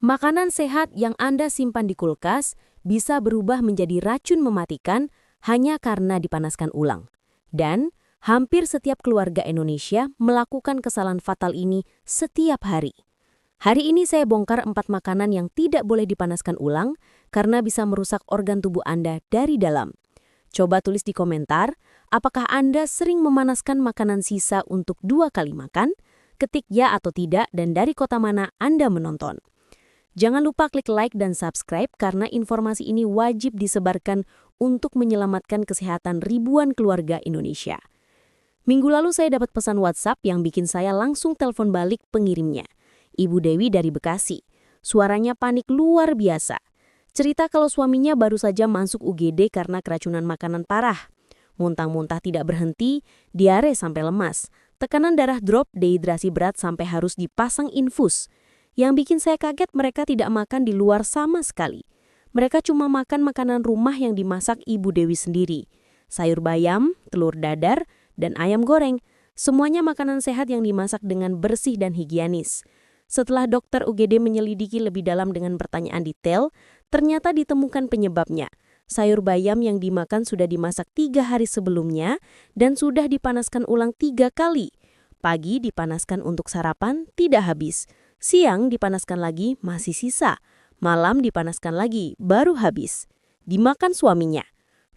Makanan sehat yang Anda simpan di kulkas bisa berubah menjadi racun mematikan hanya karena dipanaskan ulang. Dan hampir setiap keluarga Indonesia melakukan kesalahan fatal ini setiap hari. Hari ini saya bongkar 4 makanan yang tidak boleh dipanaskan ulang karena bisa merusak organ tubuh Anda dari dalam. Coba tulis di komentar, apakah Anda sering memanaskan makanan sisa untuk 2 kali makan? Ketik ya atau tidak dan dari kota mana Anda menonton. Jangan lupa klik like dan subscribe karena informasi ini wajib disebarkan untuk menyelamatkan kesehatan ribuan keluarga Indonesia. Minggu lalu saya dapat pesan WhatsApp yang bikin saya langsung telepon balik pengirimnya. Ibu Dewi dari Bekasi. Suaranya panik luar biasa. Cerita kalau suaminya baru saja masuk UGD karena keracunan makanan parah. Muntah-muntah tidak berhenti, diare sampai lemas. Tekanan darah drop, dehidrasi berat sampai harus dipasang infus. Yang bikin saya kaget mereka tidak makan di luar sama sekali. Mereka cuma makan makanan rumah yang dimasak Ibu Dewi sendiri. Sayur bayam, telur dadar, dan ayam goreng. Semuanya makanan sehat yang dimasak dengan bersih dan higienis. Setelah dokter UGD menyelidiki lebih dalam dengan pertanyaan detail, ternyata ditemukan penyebabnya. Sayur bayam yang dimakan sudah dimasak 3 hari sebelumnya dan sudah dipanaskan ulang 3 kali. Pagi dipanaskan untuk sarapan, tidak habis. Siang dipanaskan lagi, masih sisa. Malam dipanaskan lagi, baru habis. Dimakan suaminya.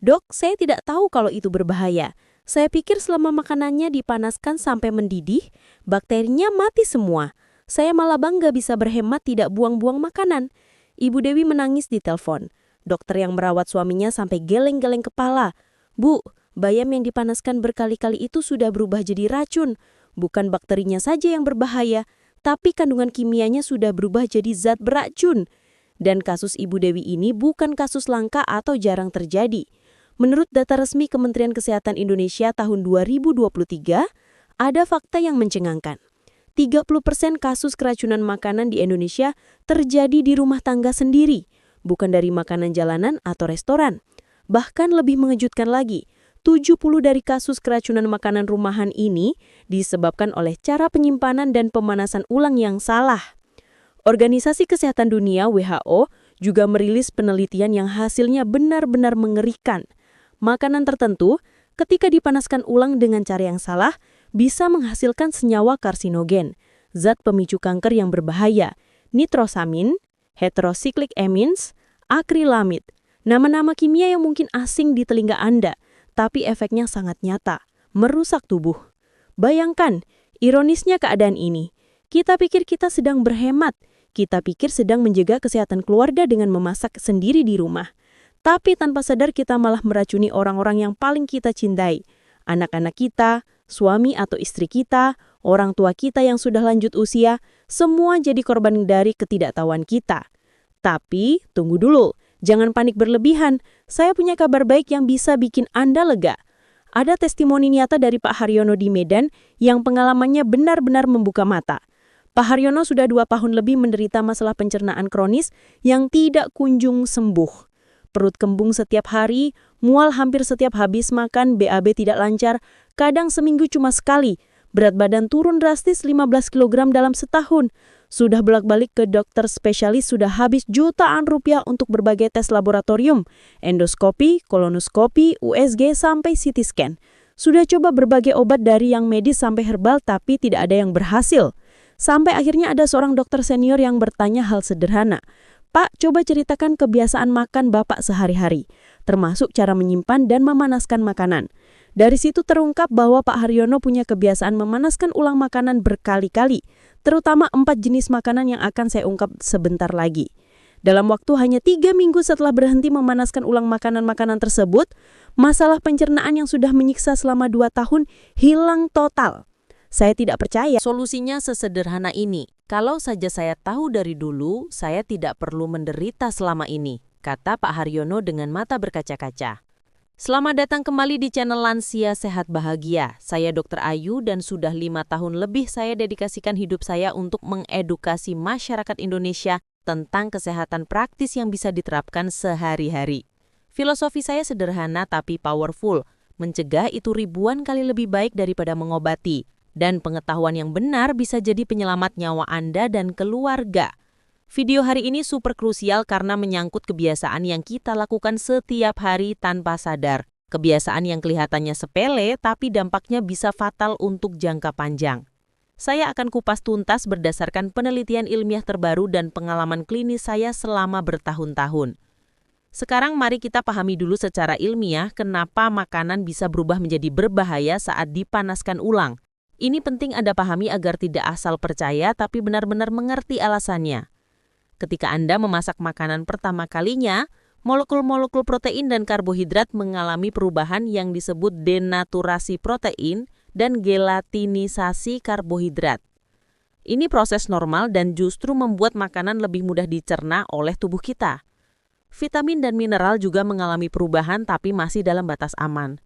Dok, saya tidak tahu kalau itu berbahaya. Saya pikir selama makanannya dipanaskan sampai mendidih, bakterinya mati semua. Saya malah bangga bisa berhemat tidak buang-buang makanan. Ibu Dewi menangis di telepon. Dokter yang merawat suaminya sampai geleng-geleng kepala. Bu, bayam yang dipanaskan berkali-kali itu sudah berubah jadi racun. Bukan bakterinya saja yang berbahaya, tapi kandungan kimianya sudah berubah jadi zat beracun. Dan kasus Ibu Dewi ini bukan kasus langka atau jarang terjadi. Menurut data resmi Kementerian Kesehatan Indonesia tahun 2023, ada fakta yang mencengangkan. 30% kasus keracunan makanan di Indonesia terjadi di rumah tangga sendiri, bukan dari makanan jalanan atau restoran. Bahkan lebih mengejutkan lagi, 70 dari kasus keracunan makanan rumahan ini disebabkan oleh cara penyimpanan dan pemanasan ulang yang salah. Organisasi Kesehatan Dunia (WHO) juga merilis penelitian yang hasilnya benar-benar mengerikan. Makanan tertentu, ketika dipanaskan ulang dengan cara yang salah, bisa menghasilkan senyawa karsinogen, zat pemicu kanker yang berbahaya, nitrosamin, heterocyclic amines, akrilamid, nama-nama kimia yang mungkin asing di telinga Anda, tapi efeknya sangat nyata, merusak tubuh. Bayangkan, ironisnya keadaan ini. Kita pikir kita sedang berhemat, kita pikir sedang menjaga kesehatan keluarga dengan memasak sendiri di rumah. Tapi tanpa sadar kita malah meracuni orang-orang yang paling kita cintai. Anak-anak kita, suami atau istri kita, orang tua kita yang sudah lanjut usia, semua jadi korban dari ketidaktahuan kita. Tapi, tunggu dulu. Jangan panik berlebihan, saya punya kabar baik yang bisa bikin Anda lega. Ada testimoni nyata dari Pak Haryono di Medan yang pengalamannya benar-benar membuka mata. Pak Haryono sudah 2 tahun lebih menderita masalah pencernaan kronis yang tidak kunjung sembuh. Perut kembung setiap hari, mual hampir setiap habis makan, BAB tidak lancar, kadang seminggu cuma sekali. Berat badan turun drastis 15 kg dalam setahun. Sudah bolak-balik ke dokter spesialis, sudah habis jutaan rupiah untuk berbagai tes laboratorium, endoskopi, kolonoskopi, USG, sampai CT scan. Sudah coba berbagai obat dari yang medis sampai herbal, tapi tidak ada yang berhasil. Sampai akhirnya ada seorang dokter senior yang bertanya hal sederhana. Pak, coba ceritakan kebiasaan makan Bapak sehari-hari, termasuk cara menyimpan dan memanaskan makanan. Dari situ terungkap bahwa Pak Haryono punya kebiasaan memanaskan ulang makanan berkali-kali, terutama 4 jenis makanan yang akan saya ungkap sebentar lagi. Dalam waktu hanya 3 minggu setelah berhenti memanaskan ulang makanan-makanan tersebut, masalah pencernaan yang sudah menyiksa selama 2 tahun hilang total. Saya tidak percaya solusinya sesederhana ini. Kalau saja saya tahu dari dulu, saya tidak perlu menderita selama ini, kata Pak Haryono dengan mata berkaca-kaca. Selamat datang kembali di channel Lansia Sehat Bahagia. Saya Dr. Ayu dan sudah 5 tahun lebih saya dedikasikan hidup saya untuk mengedukasi masyarakat Indonesia tentang kesehatan praktis yang bisa diterapkan sehari-hari. Filosofi saya sederhana tapi powerful. Mencegah itu ribuan kali lebih baik daripada mengobati. Dan pengetahuan yang benar bisa jadi penyelamat nyawa Anda dan keluarga. Video hari ini super krusial karena menyangkut kebiasaan yang kita lakukan setiap hari tanpa sadar. Kebiasaan yang kelihatannya sepele tapi dampaknya bisa fatal untuk jangka panjang. Saya akan kupas tuntas berdasarkan penelitian ilmiah terbaru dan pengalaman klinis saya selama bertahun-tahun. Sekarang mari kita pahami dulu secara ilmiah kenapa makanan bisa berubah menjadi berbahaya saat dipanaskan ulang. Ini penting Anda pahami agar tidak asal percaya tapi benar-benar mengerti alasannya. Ketika Anda memasak makanan pertama kalinya, molekul-molekul protein dan karbohidrat mengalami perubahan yang disebut denaturasi protein dan gelatinisasi karbohidrat. Ini proses normal dan justru membuat makanan lebih mudah dicerna oleh tubuh kita. Vitamin dan mineral juga mengalami perubahan tapi masih dalam batas aman.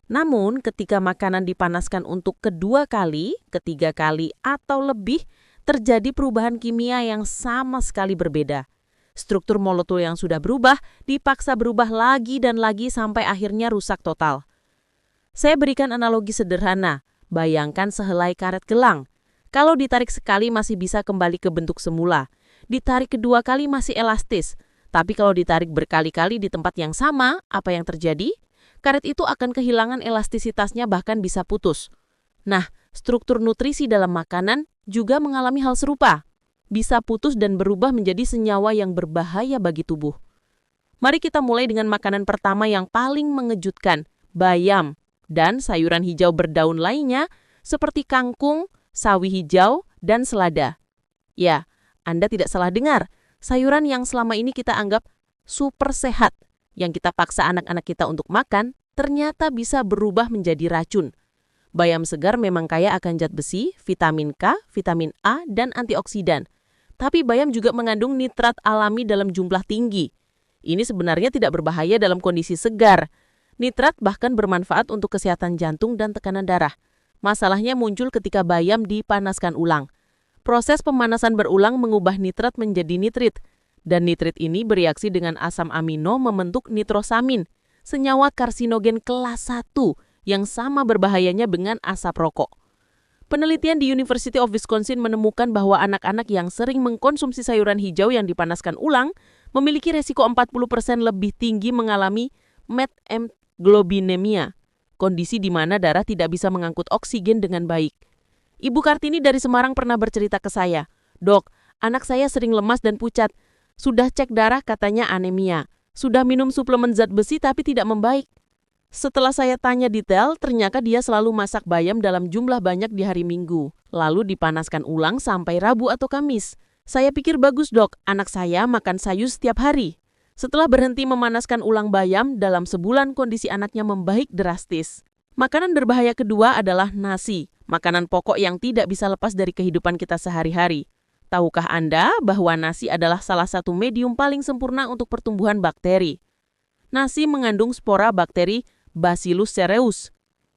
Namun, ketika makanan dipanaskan untuk kedua kali, ketiga kali, atau lebih, terjadi perubahan kimia yang sama sekali berbeda. Struktur molekul yang sudah berubah dipaksa berubah lagi dan lagi sampai akhirnya rusak total. Saya berikan analogi sederhana. Bayangkan sehelai karet gelang. Kalau ditarik sekali masih bisa kembali ke bentuk semula. Ditarik kedua kali masih elastis. Tapi kalau ditarik berkali-kali di tempat yang sama, apa yang terjadi? Karet itu akan kehilangan elastisitasnya bahkan bisa putus. Nah, struktur nutrisi dalam makanan juga mengalami hal serupa. Bisa putus dan berubah menjadi senyawa yang berbahaya bagi tubuh. Mari kita mulai dengan makanan pertama yang paling mengejutkan, bayam, dan sayuran hijau berdaun lainnya seperti kangkung, sawi hijau, dan selada. Ya, Anda tidak salah dengar. Sayuran yang selama ini kita anggap super sehat, yang kita paksa anak-anak kita untuk makan, ternyata bisa berubah menjadi racun. Bayam segar memang kaya akan zat besi, vitamin K, vitamin A, dan antioksidan. Tapi bayam juga mengandung nitrat alami dalam jumlah tinggi. Ini sebenarnya tidak berbahaya dalam kondisi segar. Nitrat bahkan bermanfaat untuk kesehatan jantung dan tekanan darah. Masalahnya muncul ketika bayam dipanaskan ulang. Proses pemanasan berulang mengubah nitrat menjadi nitrit. Dan nitrit ini bereaksi dengan asam amino membentuk nitrosamin, senyawa karsinogen kelas 1 yang sama berbahayanya dengan asap rokok. Penelitian di University of Wisconsin menemukan bahwa anak-anak yang sering mengkonsumsi sayuran hijau yang dipanaskan ulang memiliki resiko 40% lebih tinggi mengalami metempglobinemia, kondisi di mana darah tidak bisa mengangkut oksigen dengan baik. Ibu Kartini dari Semarang pernah bercerita ke saya, "Dok, anak saya sering lemas dan pucat. Sudah cek darah katanya anemia. Sudah minum suplemen zat besi tapi tidak membaik." Setelah saya tanya detail, ternyata dia selalu masak bayam dalam jumlah banyak di hari Minggu, lalu dipanaskan ulang sampai Rabu atau Kamis. Saya pikir bagus dok, anak saya makan sayur setiap hari. Setelah berhenti memanaskan ulang bayam, dalam sebulan kondisi anaknya membaik drastis. Makanan berbahaya kedua adalah nasi, makanan pokok yang tidak bisa lepas dari kehidupan kita sehari-hari. Tahukah Anda bahwa nasi adalah salah satu medium paling sempurna untuk pertumbuhan bakteri? Nasi mengandung spora bakteri Bacillus cereus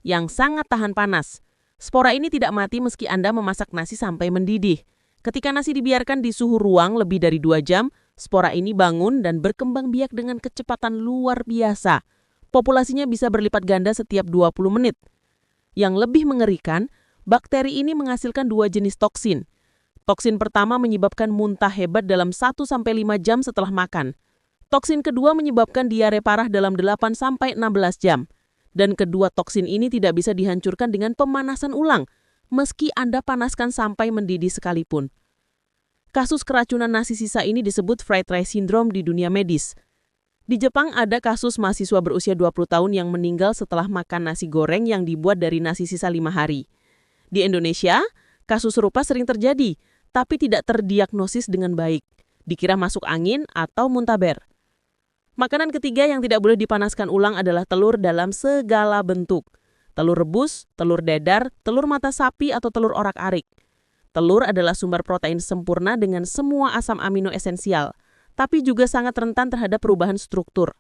yang sangat tahan panas. Spora ini tidak mati meski Anda memasak nasi sampai mendidih. Ketika nasi dibiarkan di suhu ruang lebih dari 2 jam, spora ini bangun dan berkembang biak dengan kecepatan luar biasa. Populasinya bisa berlipat ganda setiap 20 menit. Yang lebih mengerikan, bakteri ini menghasilkan 2 jenis toksin. Toksin pertama menyebabkan muntah hebat dalam 1-5 jam setelah makan. Toksin kedua menyebabkan diare parah dalam 8-16 jam. Dan kedua toksin ini tidak bisa dihancurkan dengan pemanasan ulang, meski Anda panaskan sampai mendidih sekalipun. Kasus keracunan nasi sisa ini disebut fried rice syndrome di dunia medis. Di Jepang ada kasus mahasiswa berusia 20 tahun yang meninggal setelah makan nasi goreng yang dibuat dari nasi sisa 5 hari. Di Indonesia, kasus serupa sering terjadi, tapi tidak terdiagnosis dengan baik. Dikira masuk angin atau muntaber. Makanan ketiga yang tidak boleh dipanaskan ulang adalah telur dalam segala bentuk. Telur rebus, telur dadar, telur mata sapi, atau telur orak-arik. Telur adalah sumber protein sempurna dengan semua asam amino esensial, tapi juga sangat rentan terhadap perubahan struktur.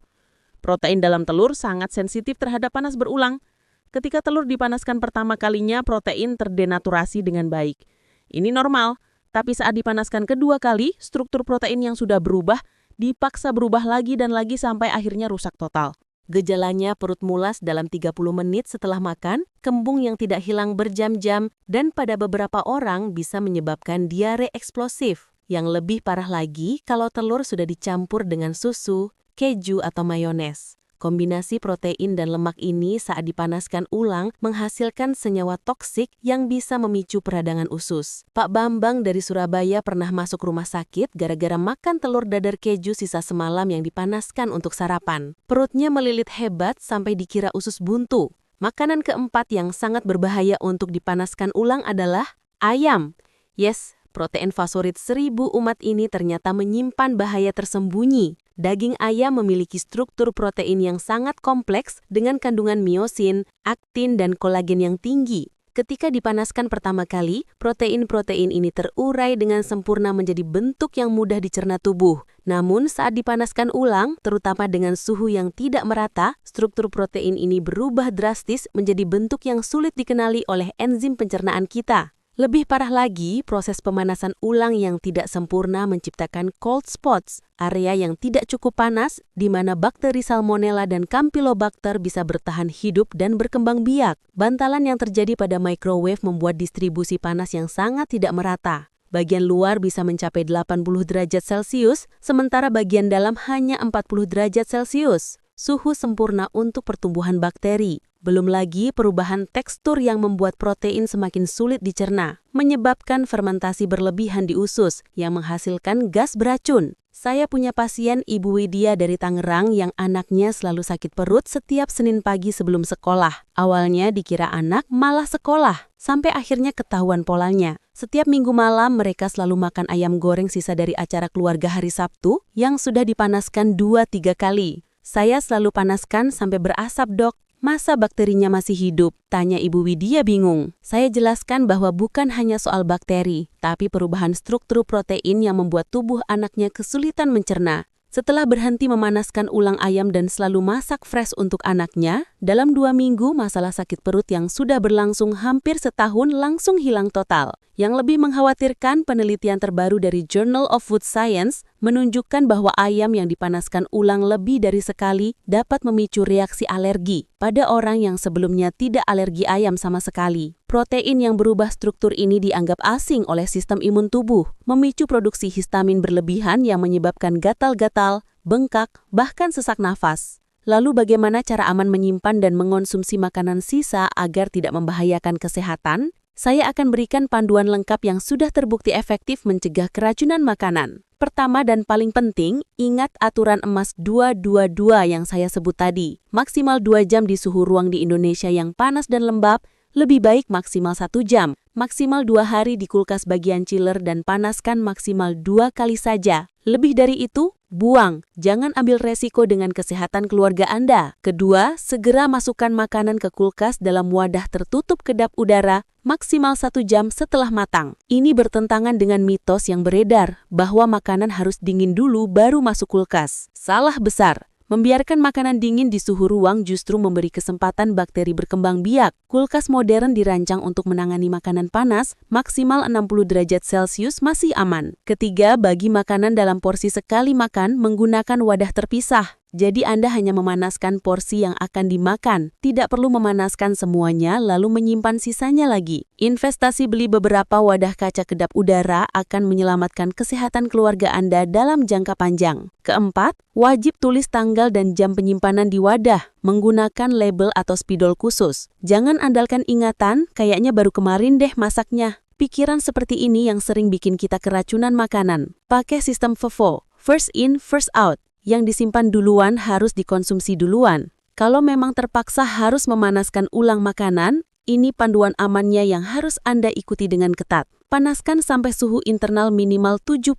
Protein dalam telur sangat sensitif terhadap panas berulang. Ketika telur dipanaskan pertama kalinya, protein terdenaturasi dengan baik. Ini normal, tapi saat dipanaskan kedua kali, struktur protein yang sudah berubah dipaksa berubah lagi dan lagi sampai akhirnya rusak total. Gejalanya perut mulas dalam 30 menit setelah makan, kembung yang tidak hilang berjam-jam, dan pada beberapa orang bisa menyebabkan diare eksplosif, Yang lebih parah lagi kalau telur sudah dicampur dengan susu, keju, atau mayones. Kombinasi protein dan lemak ini saat dipanaskan ulang menghasilkan senyawa toksik yang bisa memicu peradangan usus. Pak Bambang dari Surabaya pernah masuk rumah sakit gara-gara makan telur dadar keju sisa semalam yang dipanaskan untuk sarapan. Perutnya melilit hebat sampai dikira usus buntu. Makanan keempat yang sangat berbahaya untuk dipanaskan ulang adalah ayam. Yes, protein favorit 1000 umat ini ternyata menyimpan bahaya tersembunyi. Daging ayam memiliki struktur protein yang sangat kompleks dengan kandungan miosin, aktin, dan kolagen yang tinggi. Ketika dipanaskan pertama kali, protein-protein ini terurai dengan sempurna menjadi bentuk yang mudah dicerna tubuh. Namun saat dipanaskan ulang, terutama dengan suhu yang tidak merata, struktur protein ini berubah drastis menjadi bentuk yang sulit dikenali oleh enzim pencernaan kita. Lebih parah lagi, proses pemanasan ulang yang tidak sempurna menciptakan cold spots, area yang tidak cukup panas di mana bakteri Salmonella dan Campylobacter bisa bertahan hidup dan berkembang biak. Bantalan yang terjadi pada microwave membuat distribusi panas yang sangat tidak merata. Bagian luar bisa mencapai 80 derajat Celcius, sementara bagian dalam hanya 40 derajat Celcius. Suhu sempurna untuk pertumbuhan bakteri. Belum lagi perubahan tekstur yang membuat protein semakin sulit dicerna, menyebabkan fermentasi berlebihan di usus yang menghasilkan gas beracun. Saya punya pasien Ibu Widya dari Tangerang yang anaknya selalu sakit perut setiap Senin pagi sebelum sekolah. Awalnya dikira anak malah sekolah, sampai akhirnya ketahuan polanya. Setiap minggu malam mereka selalu makan ayam goreng sisa dari acara keluarga hari Sabtu yang sudah dipanaskan 2-3 kali. Saya selalu panaskan sampai berasap, Dok. Masa bakterinya masih hidup? Tanya Ibu Widya bingung. Saya jelaskan bahwa bukan hanya soal bakteri, tapi perubahan struktur protein yang membuat tubuh anaknya kesulitan mencerna. Setelah berhenti memanaskan ulang ayam dan selalu masak fresh untuk anaknya, dalam 2 minggu masalah sakit perut yang sudah berlangsung hampir setahun langsung hilang total. Yang lebih mengkhawatirkan, penelitian terbaru dari Journal of Food Science menunjukkan bahwa ayam yang dipanaskan ulang lebih dari sekali dapat memicu reaksi alergi pada orang yang sebelumnya tidak alergi ayam sama sekali. Protein yang berubah struktur ini dianggap asing oleh sistem imun tubuh, memicu produksi histamin berlebihan yang menyebabkan gatal-gatal, bengkak, bahkan sesak nafas. Lalu bagaimana cara aman menyimpan dan mengonsumsi makanan sisa agar tidak membahayakan kesehatan? Saya akan berikan panduan lengkap yang sudah terbukti efektif mencegah keracunan makanan. Pertama dan paling penting, ingat aturan emas 2-2-2 yang saya sebut tadi. Maksimal 2 jam di suhu ruang di Indonesia yang panas dan lembab, lebih baik maksimal 1 jam. Maksimal 2 hari di kulkas bagian chiller dan panaskan maksimal 2 kali saja. Lebih dari itu, buang. Jangan ambil resiko dengan kesehatan keluarga Anda. Kedua, segera masukkan makanan ke kulkas dalam wadah tertutup kedap udara maksimal 1 jam setelah matang. Ini bertentangan dengan mitos yang beredar bahwa makanan harus dingin dulu baru masuk kulkas. Salah besar. Membiarkan makanan dingin di suhu ruang justru memberi kesempatan bakteri berkembang biak. Kulkas modern dirancang untuk menangani makanan panas, maksimal 60 derajat Celcius masih aman. Ketiga, bagi makanan dalam porsi sekali makan menggunakan wadah terpisah. Jadi Anda hanya memanaskan porsi yang akan dimakan, tidak perlu memanaskan semuanya lalu menyimpan sisanya lagi. Investasi beli beberapa wadah kaca kedap udara akan menyelamatkan kesehatan keluarga Anda dalam jangka panjang. Keempat, wajib tulis tanggal dan jam penyimpanan di wadah, menggunakan label atau spidol khusus. Jangan andalkan ingatan, kayaknya baru kemarin deh masaknya. Pikiran seperti ini yang sering bikin kita keracunan makanan. Pakai sistem FOFO, first in, first out. Yang disimpan duluan harus dikonsumsi duluan. Kalau memang terpaksa harus memanaskan ulang makanan, ini panduan amannya yang harus Anda ikuti dengan ketat. Panaskan sampai suhu internal minimal 75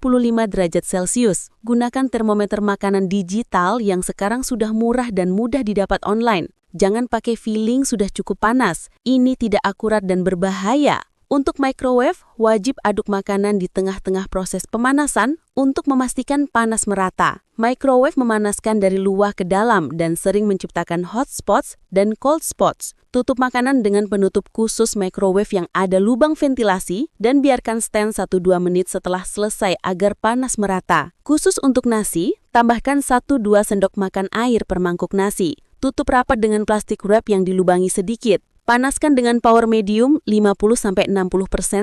derajat Celcius. Gunakan termometer makanan digital yang sekarang sudah murah dan mudah didapat online. Jangan pakai feeling sudah cukup panas. Ini tidak akurat dan berbahaya. Untuk microwave, wajib aduk makanan di tengah-tengah proses pemanasan untuk memastikan panas merata. Microwave memanaskan dari luar ke dalam dan sering menciptakan hot spots dan cold spots. Tutup makanan dengan penutup khusus microwave yang ada lubang ventilasi dan biarkan stand 1-2 menit setelah selesai agar panas merata. Khusus untuk nasi, tambahkan 1-2 sendok makan air per mangkuk nasi. Tutup rapat dengan plastik wrap yang dilubangi sedikit. Panaskan dengan power medium 50-60%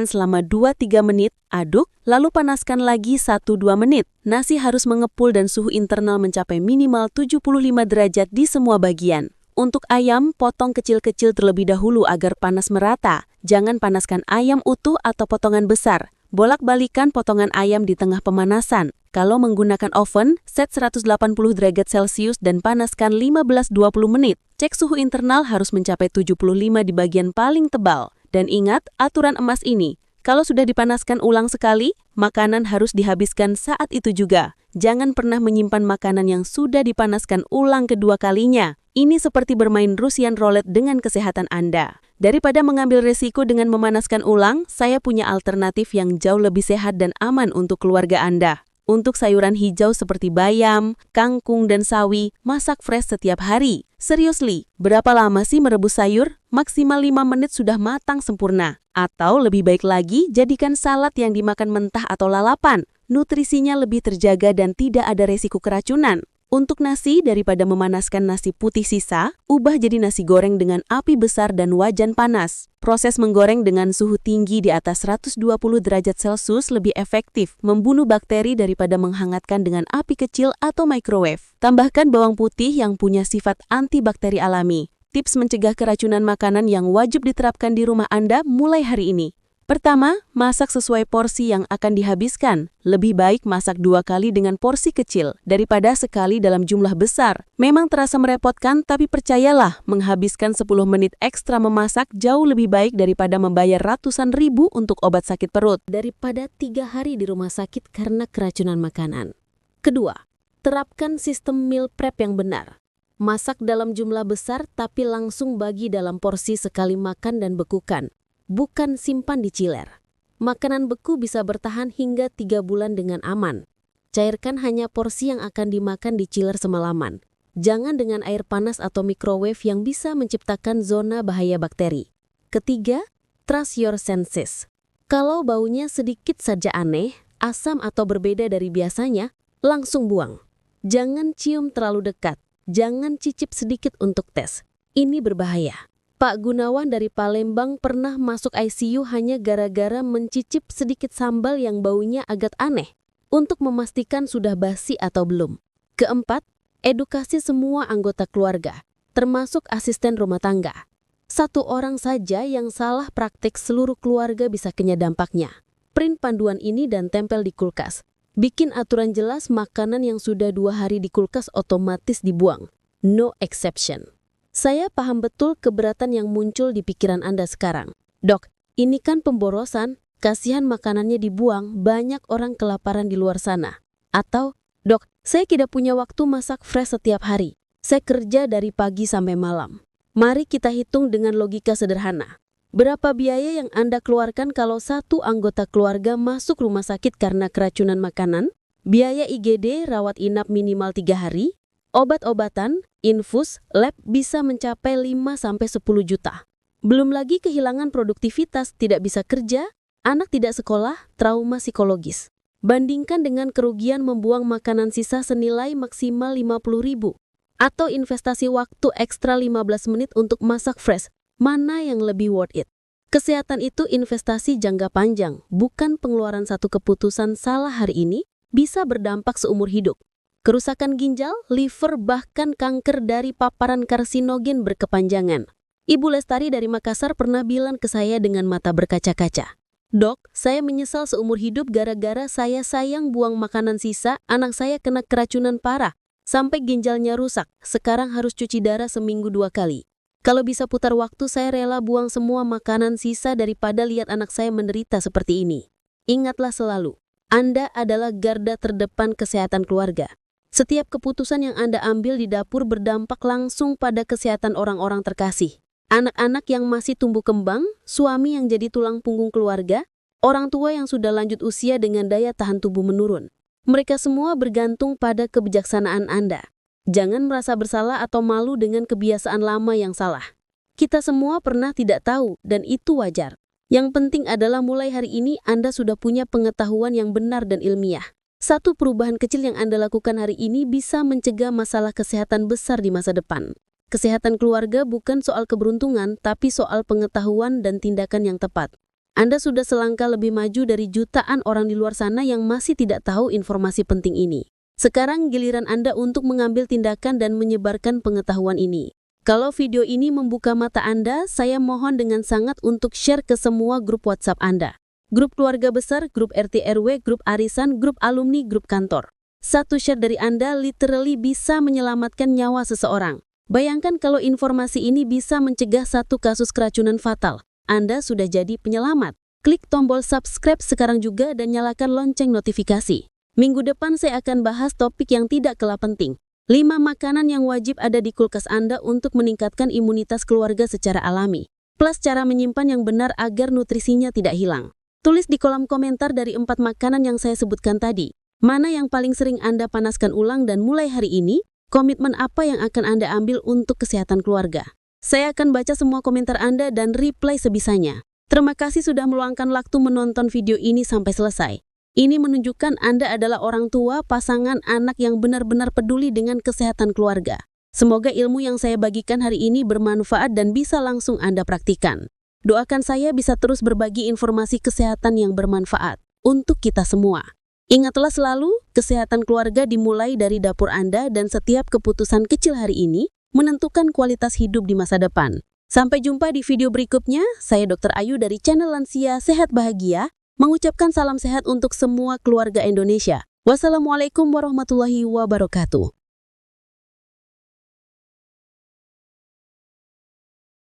selama 2-3 menit, aduk, lalu panaskan lagi 1-2 menit. Nasi harus mengepul dan suhu internal mencapai minimal 75 derajat di semua bagian. Untuk ayam, potong kecil-kecil terlebih dahulu agar panas merata. Jangan panaskan ayam utuh atau potongan besar. Bolak-balikan potongan ayam di tengah pemanasan. Kalau menggunakan oven, set 180 derajat Celcius dan panaskan 15-20 menit. Cek suhu internal harus mencapai 75 di bagian paling tebal. Dan ingat aturan emas ini, kalau sudah dipanaskan ulang sekali, makanan harus dihabiskan saat itu juga. Jangan pernah menyimpan makanan yang sudah dipanaskan ulang kedua kalinya. Ini seperti bermain Russian roulette dengan kesehatan Anda. Daripada mengambil resiko dengan memanaskan ulang, saya punya alternatif yang jauh lebih sehat dan aman untuk keluarga Anda. Untuk sayuran hijau seperti bayam, kangkung, dan sawi, masak fresh setiap hari. Seriously, berapa lama sih merebus sayur? Maksimal 5 menit sudah matang sempurna. Atau lebih baik lagi, jadikan salad yang dimakan mentah atau lalapan. Nutrisinya lebih terjaga dan tidak ada resiko keracunan. Untuk nasi, daripada memanaskan nasi putih sisa, ubah jadi nasi goreng dengan api besar dan wajan panas. Proses menggoreng dengan suhu tinggi di atas 120 derajat Celcius lebih efektif membunuh bakteri daripada menghangatkan dengan api kecil atau microwave. Tambahkan bawang putih yang punya sifat antibakteri alami. Tips mencegah keracunan makanan yang wajib diterapkan di rumah Anda mulai hari ini. Pertama, masak sesuai porsi yang akan dihabiskan. Lebih baik masak 2 kali dengan porsi kecil daripada sekali dalam jumlah besar. Memang terasa merepotkan, tapi percayalah, menghabiskan 10 menit ekstra memasak jauh lebih baik daripada membayar ratusan ribu untuk obat sakit perut. Daripada 3 hari di rumah sakit karena keracunan makanan. Kedua, terapkan sistem meal prep yang benar. Masak dalam jumlah besar tapi langsung bagi dalam porsi sekali makan dan bekukan. Bukan simpan di chiller. Makanan beku bisa bertahan hingga 3 bulan dengan aman. Cairkan hanya porsi yang akan dimakan di chiller semalaman. Jangan dengan air panas atau microwave yang bisa menciptakan zona bahaya bakteri. Ketiga, trust your senses. Kalau baunya sedikit saja aneh, asam atau berbeda dari biasanya, langsung buang. Jangan cium terlalu dekat. Jangan cicip sedikit untuk tes. Ini berbahaya. Pak Gunawan dari Palembang pernah masuk ICU hanya gara-gara mencicip sedikit sambal yang baunya agak aneh untuk memastikan sudah basi atau belum. Keempat, edukasi semua anggota keluarga, termasuk asisten rumah tangga. 1 orang saja yang salah praktik seluruh keluarga bisa kena dampaknya. Print panduan ini dan tempel di kulkas. Bikin aturan jelas makanan yang sudah 2 hari di kulkas otomatis dibuang. No exception. Saya paham betul keberatan yang muncul di pikiran Anda sekarang. Dok, ini kan pemborosan, kasihan makanannya dibuang, banyak orang kelaparan di luar sana. Atau, dok, saya tidak punya waktu masak fresh setiap hari. Saya kerja dari pagi sampai malam. Mari kita hitung dengan logika sederhana. Berapa biaya yang Anda keluarkan kalau 1 anggota keluarga masuk rumah sakit karena keracunan makanan? Biaya IGD rawat inap minimal 3 hari? Obat-obatan, infus, lab bisa mencapai 5-10 juta. Belum lagi kehilangan produktivitas, tidak bisa kerja, anak tidak sekolah, trauma psikologis. Bandingkan dengan kerugian membuang makanan sisa senilai maksimal 50.000. Atau investasi waktu ekstra 15 menit untuk masak fresh, mana yang lebih worth it? Kesehatan itu investasi jangka panjang, bukan pengeluaran satu keputusan salah hari ini, bisa berdampak seumur hidup. Kerusakan ginjal, liver, bahkan kanker dari paparan karsinogen berkepanjangan. Ibu Lestari dari Makassar pernah bilang ke saya dengan mata berkaca-kaca, "Dok, saya menyesal seumur hidup gara-gara saya sayang buang makanan sisa, anak saya kena keracunan parah, sampai ginjalnya rusak, sekarang harus cuci darah seminggu 2 kali. Kalau bisa putar waktu, saya rela buang semua makanan sisa daripada lihat anak saya menderita seperti ini." Ingatlah selalu, Anda adalah garda terdepan kesehatan keluarga. Setiap keputusan yang Anda ambil di dapur berdampak langsung pada kesehatan orang-orang terkasih. Anak-anak yang masih tumbuh kembang, suami yang jadi tulang punggung keluarga, orang tua yang sudah lanjut usia dengan daya tahan tubuh menurun. Mereka semua bergantung pada kebijaksanaan Anda. Jangan merasa bersalah atau malu dengan kebiasaan lama yang salah. Kita semua pernah tidak tahu, dan itu wajar. Yang penting adalah mulai hari ini Anda sudah punya pengetahuan yang benar dan ilmiah. 1 perubahan kecil yang Anda lakukan hari ini bisa mencegah masalah kesehatan besar di masa depan. Kesehatan keluarga bukan soal keberuntungan, tapi soal pengetahuan dan tindakan yang tepat. Anda sudah selangkah lebih maju dari jutaan orang di luar sana yang masih tidak tahu informasi penting ini. Sekarang giliran Anda untuk mengambil tindakan dan menyebarkan pengetahuan ini. Kalau video ini membuka mata Anda, saya mohon dengan sangat untuk share ke semua grup WhatsApp Anda. Grup keluarga besar, grup RT RW, grup arisan, grup alumni, grup kantor. Satu share dari Anda literally bisa menyelamatkan nyawa seseorang. Bayangkan kalau informasi ini bisa mencegah satu kasus keracunan fatal. Anda sudah jadi penyelamat. Klik tombol subscribe sekarang juga dan nyalakan lonceng notifikasi. Minggu depan saya akan bahas topik yang tidak kalah penting. 5 makanan yang wajib ada di kulkas Anda untuk meningkatkan imunitas keluarga secara alami. Plus cara menyimpan yang benar agar nutrisinya tidak hilang. Tulis di kolom komentar dari 4 makanan yang saya sebutkan tadi. Mana yang paling sering Anda panaskan ulang dan mulai hari ini, komitmen apa yang akan Anda ambil untuk kesehatan keluarga? Saya akan baca semua komentar Anda dan reply sebisanya. Terima kasih sudah meluangkan waktu menonton video ini sampai selesai. Ini menunjukkan Anda adalah orang tua, pasangan, anak yang benar-benar peduli dengan kesehatan keluarga. Semoga ilmu yang saya bagikan hari ini bermanfaat dan bisa langsung Anda praktikan. Doakan saya bisa terus berbagi informasi kesehatan yang bermanfaat untuk kita semua. Ingatlah selalu, kesehatan keluarga dimulai dari dapur Anda dan setiap keputusan kecil hari ini menentukan kualitas hidup di masa depan. Sampai jumpa di video berikutnya, saya Dr. Ayu dari channel Lansia Sehat Bahagia, mengucapkan salam sehat untuk semua keluarga Indonesia. Wassalamualaikum warahmatullahi wabarakatuh.